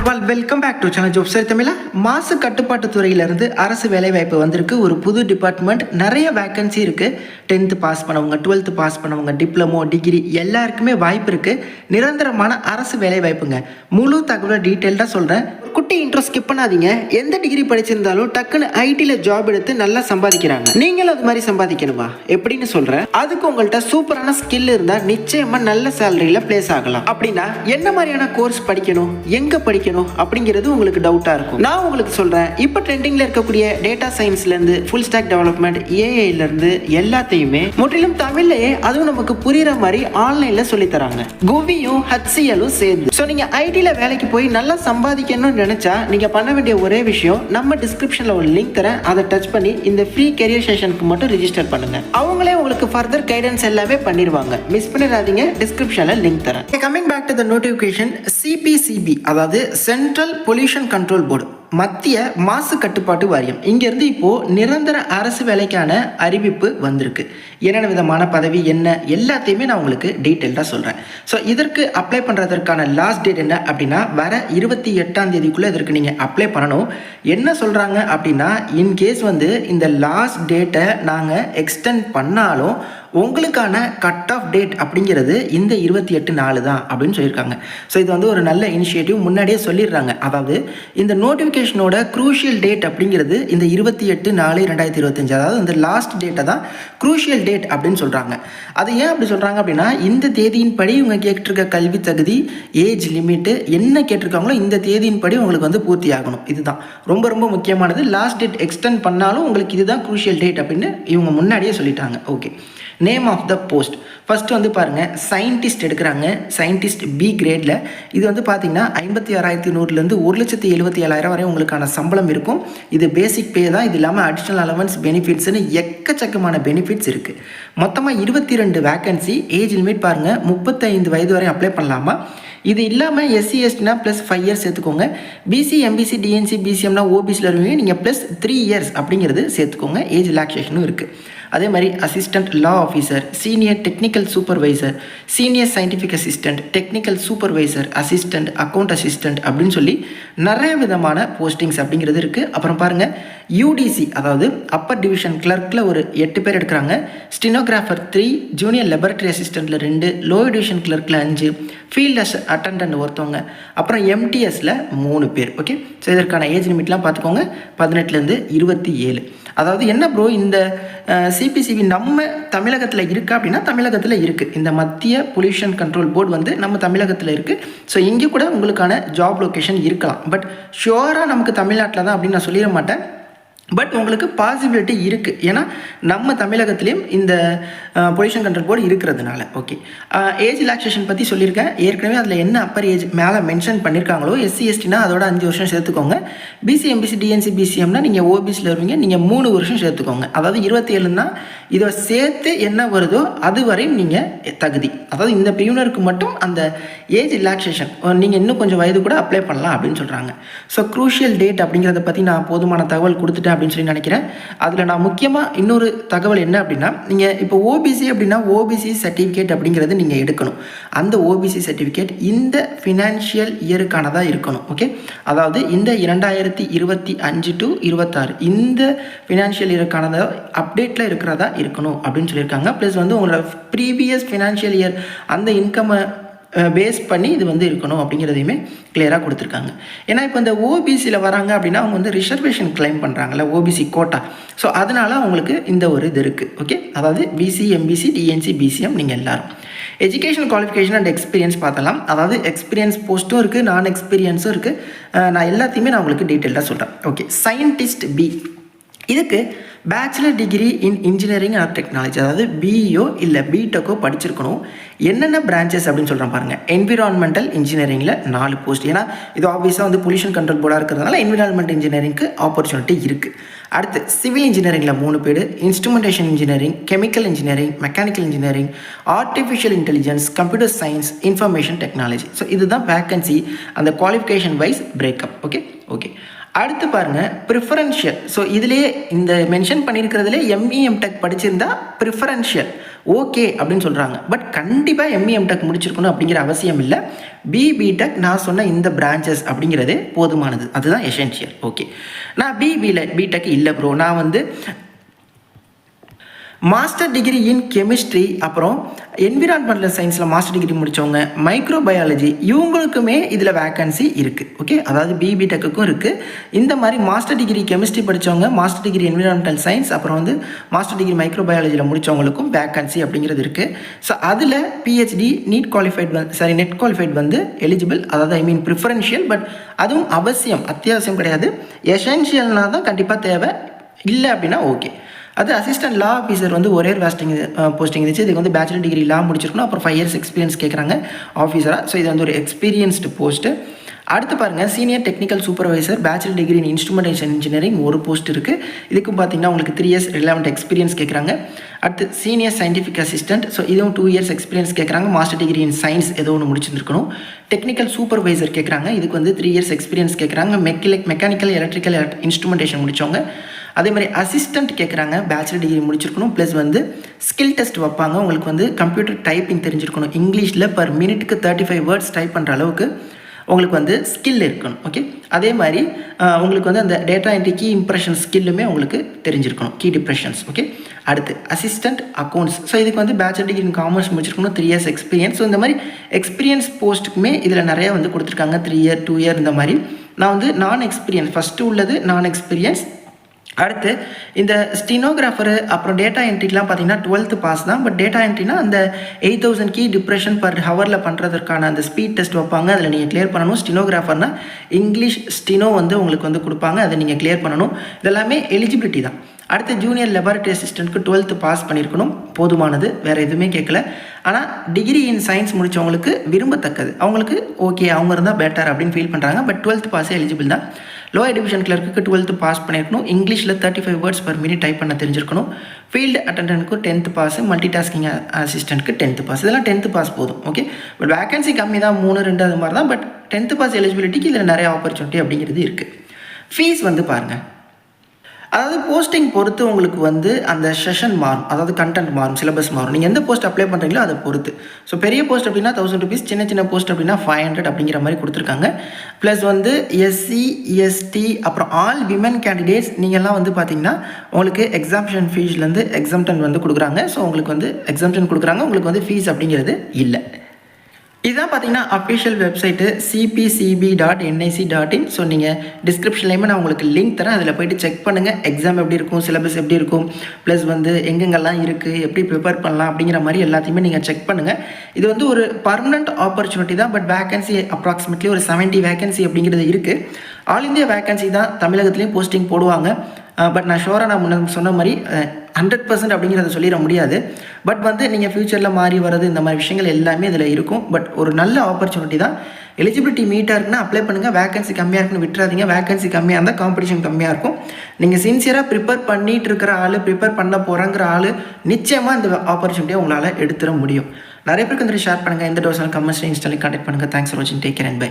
Welcome back to channel ஜோப் சரி தமிழா. மாசு கட்டுப்பாட்டு துறையிலிருந்து அரசு வேலைவாய்ப்பு வந்திருக்கு. ஒரு புது டிபார்ட்மெண்ட், நிறைய வேக்கன்சி இருக்குது. 10th பாஸ் பண்ணவங்க, 12th பாஸ் பண்ணவங்க, டிப்ளமோ, டிகிரி எல்லாருக்குமே வாய்ப்பு இருக்குது. நிரந்தரமான அரசு வேலைவாய்ப்புங்க. முழு தகவலை டீட்டெயில்டாக சொல்கிறேன். குட்டி இன்ட்ரோ ஸ்கிப் பண்ணாதீங்க. எந்த டிகிரி படிச்சிருந்தாலும் டக்குன்னு ஐடியில் ஜாப் எடுத்து நல்லா சம்பாதிக்கிறாங்க. நீங்களும் அது மாதிரி சம்பாதிக்கணுமா எப்படின்னு சொல்கிறேன். அதுக்கு உங்கள்கிட்ட சூப்பரான ஸ்கில் இருந்தால் நிச்சயமாக நல்ல சேலரியில் பிளேஸ் ஆகலாம். அப்படின்னா என்ன மாதிரியான கோர்ஸ் படிக்கணும், எங்கே படிக்கணும் அப்படிங்கிறது உங்களுக்கு டவுட்டாக இருக்கும். நான் உங்களுக்கு சொல்கிறேன். இப்போ ட்ரெண்டிங்கில் இருக்கக்கூடிய டேட்டா சயின்ஸ்லேருந்து ஃபுல் ஸ்டாக் டெவலப்மெண்ட், ஏஐலேருந்து எல்லாத்தையுமே முற்றிலும் தமிழ்லையே, அதுவும் நமக்கு புரிகிற மாதிரி ஆன்லைனில் சொல்லித்தராங்க. குவியும் ஹச்சிஎலும் சேர்ந்து. ஸோ நீங்கள் ஐடியில் வேலைக்கு போய் நல்லா சம்பாதிக்கணும்னு நினைச்சா நீங்க பண்ண வேண்டிய ஒரே விஷயம், நம்ம டிஸ்கிரிப்ஷன்ல ஒரு லிங்க் தரேன், அதை டச் பண்ணி இந்த ஃப்ரீ கெரியர் செஷனுக்கு மட்டும் ரிஜிஸ்டர் பண்ணுங்க. அவங்களே உங்களுக்கு ஃபர்தர் கைடன்ஸ் எல்லாமே பண்ணிடுவாங்க. மிஸ் பண்ணிடாதீங்க, டிஸ்கிரிப்ஷன்ல லிங்க் தரேன். Coming back to the notification, CPCB அதாவது சென்ட்ரல் பொல்யூஷன் கண்ட்ரோல் போர்டு, மத்திய மாசு கட்டுப்பாட்டு வாரியம், இங்கிருந்து இப்போ நிரந்தர அரசு வேலைக்கான அறிவிப்பு வந்திருக்கு. என்னென்ன விதமான பதவி என்ன எல்லாத்தையுமே நான் உங்களுக்கு டீட்டெயில்டாக சொல்கிறேன். ஸோ இதற்கு அப்ளை பண்ணுறதற்கான லாஸ்ட் டேட் என்ன அப்படின்னா வர 28ஆம் தேதிக்குள்ளே இதற்கு நீங்கள் அப்ளை பண்ணணும். என்ன சொல்கிறாங்க அப்படின்னா, இன்கேஸ் இந்த லாஸ்ட் டேட்டை நாங்கள் எக்ஸ்டெண்ட் பண்ணாலும் உங்களுக்கான கட் ஆஃப் டேட் அப்படிங்கிறது இந்த 28 தான் அப்படின்னு சொல்லியிருக்காங்க. ஸோ இது ஒரு நல்ல இனிஷியேட்டிவ், முன்னாடியே சொல்லிடுறாங்க. அதாவது இந்த நோட்டிஃபிகேஷனோட க்ரூஷியல் டேட் அப்படிங்கிறது இந்த 28/4/2025, அதாவது இந்த லாஸ்ட் டேட்டை தான் க்ரூஷியல் டேட் அப்படின்னு சொல்கிறாங்க. அது ஏன் அப்படி சொல்கிறாங்க அப்படின்னா, இந்த தேதியின் படி இவங்க கேட்டிருக்க கல்வி தகுதி, ஏஜ் லிமிட்டு என்ன கேட்டிருக்காங்களோ இந்த தேதியின் படி உங்களுக்கு பூர்த்தி ஆகணும். இதுதான் ரொம்ப ரொம்ப முக்கியமானது. லாஸ்ட் டேட் எக்ஸ்டெண்ட் பண்ணாலும் உங்களுக்கு இதுதான் க்ரூஷியல் டேட் அப்படின்னு இவங்க முன்னாடியே சொல்லிட்டாங்க. Okay, name of the post first பாருங்கள், சயின்டிஸ்ட் எடுக்கிறாங்க. சயின்டிஸ்ட் பி கிரேடில் இது பார்த்தீங்கன்னா 56,100லேருந்து 1,77,000 வரை உங்களுக்கான சம்பளம் இருக்கும். இது பேசிக் பே தான். இது இல்லாமல் அடிஷ்னல் அலவன்ஸ், பெனிஃபிட்ஸ்னு எக்கச்சக்கமான பெனிஃபிட்ஸ் இருக்குது. மொத்தமாக 22 வேக்கன்சி. ஏஜ் லிமிட் பாருங்கள், 35 வயது வரை அப்ளை பண்ணலாமா. இது இல்லாமல் எஸ்சி எஸ்டினா ப்ளஸ் 5 இயர்ஸ் சேர்த்துக்கோங்க. பிசி, எம்பிசி, டிஎன்சி, பிசிஎம்னா ஓபிசியில் வருவீங்க, நீங்கள் ப்ளஸ் 3 இயர்ஸ் அப்படிங்கிறது சேர்த்துக்கோங்க. ஏஜ் ரிலாக்ஸேஷனும் இருக்குது. அதே மாதிரி அசிஸ்டன்ட் லா officer, senior technical supervisor, senior scientific assistant, technical supervisor, assistant, account assistant அப்படின்னு சொல்லி நிறைய விதமான போஸ்டிங்ஸ் அப்படிங்கிறது இருக்குது. அப்புறம் பாருங்கள், யூடிசி அதாவது அப்பர் டிவிஷன் கிளர்க்கில் ஒரு 8 பேர் எடுக்கிறாங்க. ஸ்டினோகிராஃபர் 3, ஜூனியர் லெபரட்டரி அசிஸ்டன்ட்டில் 2, லோயர் டிவிஷன் கிளர்க்கில் 5, ஃபீல்ட் அட்டண்டன்ட் ஒருத்தவங்க, அப்புறம் எம்டிஎஸில் 3 பேர். ஓகே, ஸோ இதற்கான ஏஜ் லிமிட்லாம் பார்த்துக்கோங்க, 18லேருந்து 27. அதாவது என்ன ப்ரோ, இந்த சிபிசிபி நம்ம தமிழகத்தில் இருக்கா அப்படின்னா தமிழகத்தில் இருக்குது. இந்த மத்திய பொல்யூஷன் கண்ட்ரோல் போர்டு நம்ம தமிழகத்தில் இருக்குது. ஸோ இங்கே கூட உங்களுக்கான ஜாப் லொக்கேஷன் இருக்கலாம். பட் ஷுவராக நமக்கு தமிழ்நாட்டில் தான் அப்படின்னு நான் சொல்லிட மாட்டேன். பட் உங்களுக்கு பாசிபிலிட்டி இருக்குது. ஏன்னா நம்ம தமிழகத்துலேயும் இந்த பொல்யூஷன் கண்ட்ரோல் போர்டு இருக்கிறதுனால. ஓகே, ஏஜ் ரிலாக்ஸேஷன் பற்றி சொல்லியிருக்கேன் ஏற்கனவே. அதில் என்ன அப்பர் ஏஜ் மேலே மென்ஷன் பண்ணியிருக்காங்களோ, எஸ்சி எஸ்டினா அதோட 5 வருஷம் சேர்த்துக்கோங்க. பிசி, எம்பிசி, டிஎன்சி, பிசிஎம்னா நீங்கள் ஓபிசியில் வருவீங்க, நீங்கள் 3 வருஷம் சேர்த்துக்கோங்க. அதாவது 27ன்னா இதை சேர்த்து என்ன வருதோ அது வரையும் நீங்கள் தகுதி. அதாவது இந்த பிரிவினருக்கு மட்டும் அந்த ஏஜ் ரிலாக்ஸேஷன் நீங்கள் இன்னும் கொஞ்சம் வயது கூட அப்ளை பண்ணலாம் அப்படின்னு சொல்கிறாங்க. ஸோ க்ரூஷியல் டேட் அப்படிங்கிறத பற்றி நான் போதுமான தகவல் கொடுத்துட்டேன் அப்படின்னு சொல்லி நினைக்கிறேன். அதில் நான் முக்கியமாக இன்னொரு தகவல் என்ன அப்படின்னா, நீங்கள் இப்போ ஓபிசி அப்படின்னா ஓபிசி சர்டிஃபிகேட் அப்படிங்கிறது நீங்கள் எடுக்கணும். அந்த ஓபிசி சர்டிஃபிகேட் இந்த ஃபினான்ஷியல் இயருக்கானதாக இருக்கணும். ஓகே, அதாவது இந்த 2025 to 26 இந்த ஃபினான்ஷியல் இயருக்கானதாக அப்டேட்டில் இருக்கிறதா இருக்கணும் அப்படின்னு சொல்லியிருக்காங்க. ப்ளஸ் உங்களோட ப்ரீவியஸ் ஃபினான்ஷியல் இயர் அந்த இன்கம்மை பேஸ் பண்ணி இது இருக்கணும் அப்படிங்கிறதையுமே கிளியராக கொடுத்துருக்காங்க. ஏன்னா இப்போ இந்த ஓபிசியில் வராங்க அப்படின்னா அவங்க ரிசர்வேஷன் கிளைம் பண்ணுறாங்கல்ல, ஓபிசி கோட்டா. ஸோ அதனால் அவங்களுக்கு இந்த ஒரு இது இருக்குது. ஓகே, அதாவது பிசி, எம்பிசி, டிஎன்சி, பிசிஎம் நீங்கள் எல்லாரும். எஜுகேஷன் குவாலிஃபிகேஷன் அண்ட் எக்ஸ்பீரியன்ஸ் பார்த்தலாம். அதாவது எக்ஸ்பீரியன்ஸ் போஸ்ட்டும் இருக்குது, நான் எக்ஸ்பீரியன்ஸும் இருக்குது. நான் எல்லாத்தையுமே நான் உங்களுக்கு டீட்டெயிலாக சொல்கிறேன். ஓகே, சயின்டிஸ்ட் பி, இதுக்கு bachelor degree in engineering or technology, அதாவது பிஇஓ இல்லை பிடெக்கோ படிச்சிருக்கணும். என்னென்ன பிரான்ச்சஸ் அப்படின்னு சொல்கிறேன் பாருங்கள். என்விரான்மெண்டல் இன்ஜினியரிங்கில் 4 போஸ்ட். ஏன்னா இது ஆப்வியஸாக பொல்யூஷன் கண்ட்ரோல் போர்டாக இருக்கிறதுனால என்விரான்மெண்ட் இன்ஜினியரிங்க்கு ஆப்பர்ச்சுனிட்டி இருக்குது. அடுத்து சிவில் இன்ஜினியரிங்கில் 3 பேர், instrumentation engineering, chemical engineering, mechanical engineering, artificial intelligence, computer science, information technology. So இதுதான் வேக்கன்சி, அந்த குவாலிஃபிகேஷன் வைஸ் பிரேக்கப். ஓகே, அடுத்து பாருங்கள் ப்ரிஃபரன்ஷியல். ஸோ இதிலேயே இந்த மென்ஷன் பண்ணியிருக்கிறதுலே எம்இ எம்டெக் படிச்சிருந்தா ப்ரிஃபரன்ஷியல் ஓகே அப்படின்னு சொல்கிறாங்க. பட் கண்டிப்பாக எம்இ எம்டெக் முடிச்சிருக்கணும் அப்படிங்கிற அவசியம் இல்லை. பிடெக் நான் சொன்ன இந்த பிரான்ச்சஸ் அப்படிங்கிறதே போதுமானது, அதுதான் எசென்ஷியல். ஓகே, நான் பிடெக் இல்லை ப்ரோ, நான் வந்து மாஸ்டர் டிகிரி இன் கெமிஸ்ட்ரி, அப்புறம் என்விரான்மெண்டல் சயின்ஸில் மாஸ்டர் டிகிரி முடித்தவங்க, மைக்ரோபயாலஜி, இவங்களுக்குமே இதில் வேக்கன்சி இருக்குது. ஓகே, அதாவது பிடெக்குக்கும் இருக்குது. இந்த மாதிரி மாஸ்டர் டிகிரி கெமிஸ்ட்ரி படித்தவங்க, மாஸ்டர் டிகிரி என்விரான்மெண்டல் சயின்ஸ், அப்புறம் வந்து மாஸ்டர் டிகிரி மைக்ரோபயாலஜியில் முடித்தவங்களுக்கும் வேக்கன்சி அப்படிங்கிறது இருக்குது. ஸோ அதில் பிஹெச்டி நெட் குவாலிஃபைட் வந்து எலிஜிபிள், அதாவது ஐ மீன் ப்ரிஃபரன்ஷியல். பட் அதுவும் அவசியம், அத்தியாவசியம் கிடையாது. எசென்ஷியல்னால் தான் கண்டிப்பாக தேவை, இல்லை அப்படின்னா ஓகே. அது அசிஸ்டன்ட் லா ஆஃபீஸர் வந்து ஒரே போஸ்டிங் இருந்துச்சு. இதுக்கு வந்து பேச்சுலர் டிகிரி லா முடிச்சிருக்கணும், அப்புறம் 5 years எக்ஸ்பீரியன்ஸ் கேட்குறாங்க ஆஃபீஸராக. ஸோ இது வந்து ஒரு எக்ஸ்பீரியன்ஸ்டு போஸ்ட்டு. அடுத்து பாருங்கள், senior technical supervisor bachelor degree இன் இன்ஸ்ட்ருமெண்டேஷன் இன்ஜினியரிங் ஒரு போஸ்ட் இருக்குது. இதுக்கும் பார்த்தீங்கன்னா உங்களுக்கு 3 years ரிலவெண்ட் எக்ஸ்பீரியன்ஸ் கேட்குறாங்க. அடுத்து சீனியர் சயின்டிஃபிக் அசிஸ்டன்ட், ஸோ இதுவும் 2 years எக்ஸ்பீரியன்ஸ் கேட்குறாங்க. மாஸ்டர் டிகிரி இன் சயின்ஸ் ஏதோ ஒன்று முடிச்சிருக்கணும். டெக்னிக்கல் சூப்பர்வைசர் கேட்குறாங்க, இதுக்கு வந்து 3 years எக்ஸ்பீரியன்ஸ் கேட்குறாங்க. மெக்கானிக்கல் எலக்ட்ரிக்கல் இன்ஸ்ட்ருமெண்டேஷன் முடித்தவங்க. அதே மாதிரி அசிஸ்டண்ட் கேட்குறாங்க, பேச்சுலர் டிகிரி முடிச்சிருக்கணும். ப்ளஸ் வந்து ஸ்கில் டெஸ்ட் வைப்பாங்க, உங்களுக்கு வந்து கம்ப்யூட்டர் டைப்பிங் தெரிஞ்சிருக்கணும். இங்கிலீஷில் பர் மினிட்டுக்கு 35 words டைப் பண்ணுற அளவுக்கு உங்களுக்கு வந்து ஸ்கில் இருக்கணும். ஓகே, அதே மாதிரி உங்களுக்கு வந்து அந்த டேட்டா என்ட்ரி கீ இம்ப்ரெஷன் ஸ்கில்லுமே உங்களுக்கு தெரிஞ்சிருக்கணும், கீ டிப்ரெஷன்ஸ். ஓகே, அடுத்து அசிஸ்டன்ட் அக்கௌண்ட்ஸ், ஸோ இதுக்கு வந்து பேச்சுலர் டிகிரி இன் காமர்ஸ் முடிச்சிருக்கணும், 3 years எக்ஸ்பீரியன்ஸ். ஸோ இந்த மாதிரி எக்ஸ்பீரியன்ஸ் போஸ்ட்டுக்குமே இதில் நிறையா வந்து கொடுத்துருக்காங்க, 3 year 2 year இந்த மாதிரி. நான் வந்து நான் எக்ஸ்பீரியன்ஸ் ஃபஸ்ட்டு உள்ளது, நான் எக்ஸ்பீரியன்ஸ். அடுத்து இந்த ஸ்டினோகிராஃபரு அப்புறம் டேட்டா என்ட்ரிலாம் பார்த்தீங்கன்னா 12th பாஸ் தான். பட் டேட்டா என்ட்ரினா அந்த 8000 கீ டிப்ரெஷன் பர் ஹவரில் பண்ணுறதுக்கான அந்த ஸ்பீட் டெஸ்ட் வைப்பாங்க, அதில் நீங்கள் கிளியர் பண்ணணும். ஸ்டினோகிராஃபர்னால் இங்கிலீஷ் ஸ்டினோ வந்து உங்களுக்கு வந்து கொடுப்பாங்க, அதை நீங்கள் கிளியர் பண்ணணும். இதெல்லாமே எலிஜிபிலிட்டி தான். அடுத்து ஜூனியர் லெபார்ட்டரி அசிஸ்டன்ட்க்கு 12th பாஸ் பண்ணியிருக்கணும், போதுமானது, வேறு எதுவுமே கேட்கல. ஆனால் டிகிரி இன் சயின்ஸ் முடித்தவங்களுக்கு விரும்பத்தக்கது, அவங்களுக்கு ஓகே, அவங்க இருந்தால் பெட்டர் அப்படின்னு ஃபீல் பண்ணுறாங்க. பட் 12th பாஸே எலிஜிபிள் தான். லோயர் டிவிஷன் கிளர்க்கு 12th பாஸ் பண்ணியிருக்கணும். இங்கிலீஷில் 35 words per minute டைப் பண்ண தெரிஞ்சிருக்கணும். ஃபீல்டு அட்டண்டன்ட்க்கு 10th பாஸ், மல்டி டாஸ்கிங் அசிஸ்டன்ட்க்கு 10th பாஸ், இதெல்லாம் 10th பாஸ் போதும். ஓகே, பட் வேகன்சி கம்மி தான், 3 2 அது மாதிரி தான். பட் 10th பாஸ் எலிஜிபிலிட்டிக்கு இதில் நிறைய ஆப்பர்ச்சுனிட்டி அப்படிங்கிறது இருக்குது. ஃபீஸ் வந்து பாருங்கள், அதாவது போஸ்டிங் பொறுத்து உங்களுக்கு வந்து அந்த செஷன் மாறும், அதாவது கண்டென்ட் மாறும், சிலபஸ் மாறும். நீங்கள் எந்த போஸ்ட் அப்ளை பண்ணுறீங்களோ அதை பொறுத்து. ஸோ பெரிய போஸ்ட் அப்படின்னா 1000 rupees, சின்ன போஸ்ட் அப்படின்னா 500 அப்படிங்கிற மாதிரி கொடுத்துருக்காங்க. ப்ளஸ் வந்து எஸ்சி எஸ்டி அப்புறம் ஆல் விமன் கேண்டிடேட்ஸ் நீங்கள்லாம் வந்து பார்த்தீங்கன்னா உங்களுக்கு எக்ஸாம்ஷன் ஃபீஸ்லேருந்து எக்ஸாம்டன் வந்து கொடுக்குறாங்க. ஸோ உங்களுக்கு வந்து எக்ஸாம்ஷன் கொடுக்குறாங்க, உங்களுக்கு வந்து ஃபீஸ் அப்படிங்கிறது இல்லை. இதுதான் பார்த்தீங்கன்னா அஃபிஷியல் வெப்சைட்டு cpcb.nic.in. ஸோ நீங்கள் டிஸ்கிரிப்ஷன்லேயுமே நான் உங்களுக்கு லிங்க் தரேன், அதில் போய்ட்டு செக் பண்ணுங்கள். எக்ஸாம் எப்படி இருக்கும், சிலபஸ் எப்படி இருக்கும், ப்ளஸ் வந்து எங்கெங்கெல்லாம் இருக்குது, எப்படி ப்ரிப்பேர் பண்ணலாம் அப்படிங்கிற மாதிரி எல்லாத்தையுமே நீங்கள் செக் பண்ணுங்கள். இது வந்து ஒரு பர்மனெண்ட் ஆப்பர்ச்சுனிட்டி தான். பட் வேகன்சி அப்ராக்சிமேட்லி ஒரு 70 வேகன்சி அப்படிங்கிறது இருக்குது. ஆல் இந்தியா வேகன்சி தான், தமிழகத்துலேயும் போஸ்டிங் போடுவாங்க. பட் நான் ஷோராக நான் முன்ன சொன்ன மாதிரி 100% அப்படிங்கிறத சொல்லிட முடியாது. பட் வந்து நீங்கள் ஃப்யூச்சரில் மாறி வர்றது இந்த மாதிரி விஷயங்கள் எல்லாமே இதில் இருக்கும். பட் ஒரு நல்ல ஆப்பர்ச்சுனிட்டி தான். எலிஜிபிலிட்டி மீட்டாக இருக்குன்னா அப்ளை பண்ணுங்கள். வேகன்சி கம்மியாக இருக்குன்னு விட்டுறாதீங்க. வேகன்சி கம்மியாக இருந்தால் காம்படிஷன் கம்மியாக இருக்கும். நீங்கள் சின்சியராக ப்ரிப்பேர் பண்ணிகிட்டு இருக்கிற ஆள், ப்ரிப்பேர் பண்ண போகிறங்கிற ஆள் நிச்சயமாக இந்த ஆப்பர்ச்சுனிட்டியை உங்களால் எடுத்துட முடியும். நிறைய பேருக்கு வந்து ஷேர் பண்ணுங்கள். எந்த டவுட்ஸ்னாலும் கமெண்ட்ஸ்ல இன்ஸ்டாலே கான்டெக்ட் பண்ணுங்கள். தேங்க்ஸ் ஃபார் வாட்சிங். Take care and by.